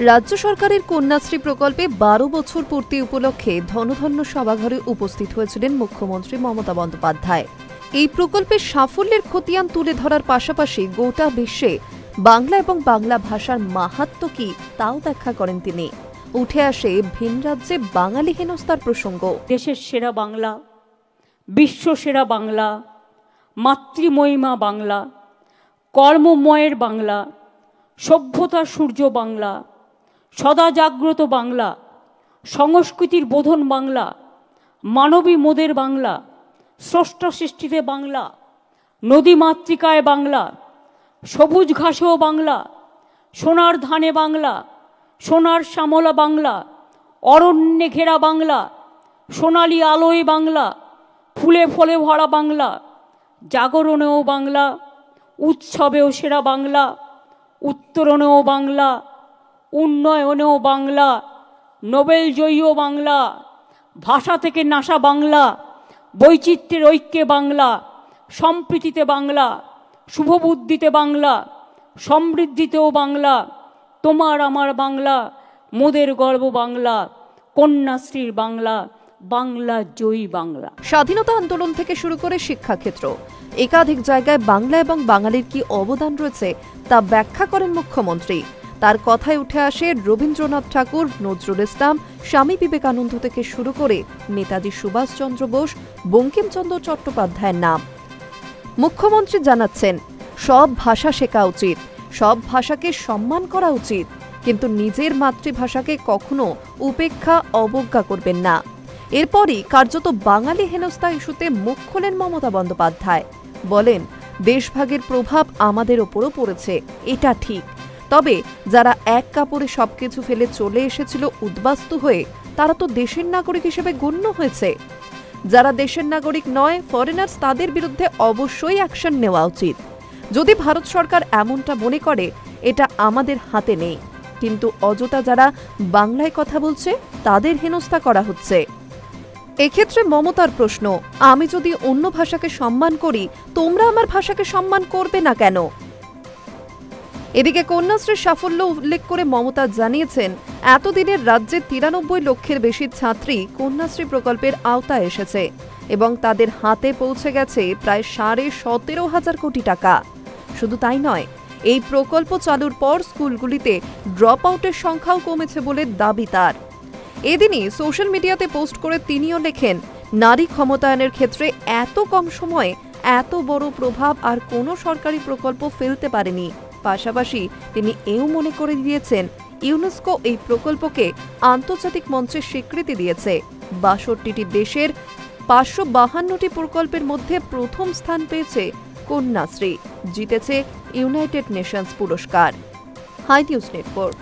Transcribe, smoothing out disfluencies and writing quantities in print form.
রাজ্য সরকারের কন্যাশ্রী প্রকল্পে ১২ বছর পূর্তি উপলক্ষে ধনধন্য সভাঘরে উপস্থিত হয়েছিলেন মুখ্যমন্ত্রী মমতা বন্দ্যোপাধ্যায়। এই প্রকল্পের সাফল্যের খতিয়ান তুলে ধরার পাশাপাশি গোটা বিশ্বে বাংলা এবং বাংলা ভাষার মাহাত্ম্য কি তাও ব্যাখ্যা করেন তিনি। উঠে আসে ভিন রাজ্যে বাঙালি হেনস্থার প্রসঙ্গ। দেশের সেরা বাংলা, বিশ্ব সেরা বাংলা, মাতৃমহিমা বাংলা, কর্মময়ের বাংলা, সভ্যতার সূর্য বাংলা, সদা জাগ্রত বাংলা, সংস্কৃতির বোধন বাংলা, মানবী মোদের বাংলা, স্রষ্টা সৃষ্টিতে বাংলা, নদী মাতৃকায় বাংলা, সবুজ ঘাসেও বাংলা, সোনার ধানে বাংলা, সোনার শ্যামলা বাংলা, অরণ্যে ঘেরা বাংলা, সোনালি আলোয় বাংলা, ফুলে ফলে ভরা বাংলা, জাগরণেও বাংলা, উৎসবেও সেরা বাংলা, উত্তরণেও বাংলা, উন্নয়নেও বাংলা, নোবেল জয়ীও বাংলা, ভাষা থেকে নাশা বাংলা, বৈচিত্র্যের ঐক্যে বাংলা, সম্প্রীতিতে বাংলা, শুভবুদ্ধিতে বাংলা, সমৃদ্ধিতেও বাংলা, তোমার আমার বাংলা, মোদের গর্ব বাংলা, কন্যাশ্রীর বাংলা, বাংলা জয়ী বাংলা। স্বাধীনতা আন্দোলন থেকে শুরু করে শিক্ষাক্ষেত্র একাধিক জায়গায় বাংলা এবং বাঙালির কি অবদান রয়েছে তা ব্যাখ্যা করেন মুখ্যমন্ত্রী। তার কথায় উঠে আসে রবীন্দ্রনাথ ঠাকুর, নজরুল ইসলাম, স্বামী বিবেকানন্দ থেকে শুরু করে নেতাজি সুভাষচন্দ্র বোস, বঙ্কিমচন্দ্র চট্টোপাধ্যায়ের নাম। মুখ্যমন্ত্রী জানাচ্ছেন, সব ভাষা শেখা উচিত, সব ভাষাকে সম্মান করা উচিত, কিন্তু নিজের মাতৃভাষাকে কখনো উপেক্ষা অবজ্ঞা করবেন না। এরপরই কার্যত বাঙালি হেনস্থা ইস্যুতে মুখ খোলেন মমতা বন্দ্যোপাধ্যায়। বলেন, দেশভাগের প্রভাব আমাদের ওপরও পড়েছে, এটা ঠিক। তবে যারা এক কাপড়ে সবকিছু ফেলে চলে এসেছিল উদ্বাস্তু হয়ে, তারা তো দেশের নাগরিক হিসেবে গণ্য হয়েছে। যারা দেশের নাগরিক নয়, ফরেনার্স, তাদের বিরুদ্ধে অবশ্যই অ্যাকশন নেওয়া উচিত। যদি ভারত সরকার এমনটা মনে করে, এটা আমাদের হাতে নেই, কিন্তু অযথা যারা বাংলায় কথা বলছে তাদের হেনস্থা করা হচ্ছে। এক্ষেত্রে মমতার প্রশ্ন, আমি যদি অন্য ভাষাকে সম্মান করি, তোমরা আমার ভাষাকে সম্মান করবে না কেন? এদিকে কন্যাশ্রীর সাফল্য উল্লেখ করে মমতা জানিয়েছেন, এতদিনের রাজ্যে ৯৩ লক্ষের বেশি ছাত্রী কন্যাশ্রী প্রকল্পের আওতায় এসেছে এবং তাদের হাতে পৌঁছে গেছে প্রায় ১৭,৫০০ কোটি টাকা। শুধু তাই নয়, এই প্রকল্প চালুর পর স্কুলগুলিতে ড্রপ আউটের সংখ্যাও কমেছে বলে দাবি তার। এদিনই সোশ্যাল মিডিয়াতে পোস্ট করে তিনিও লেখেন, নারী ক্ষমতায়নের ক্ষেত্রে এত কম সময়ে এত বড় প্রভাব আর কোনো সরকারি প্রকল্প ফেলতে পারেনি। পাশাপাশি তিনি এও মনে করে দিয়েছেন, ইউনেস্কো এই প্রকল্পকে আন্তর্জাতিক মঞ্চে স্বীকৃতি দিয়েছে। ৬২টি দেশের ৫৫২টি প্রকল্পের মধ্যে প্রথম স্থান পেয়েছে কন্যাশ্রী, জিতেছে ইউনাইটেড নেশনস পুরস্কার। Hi news network.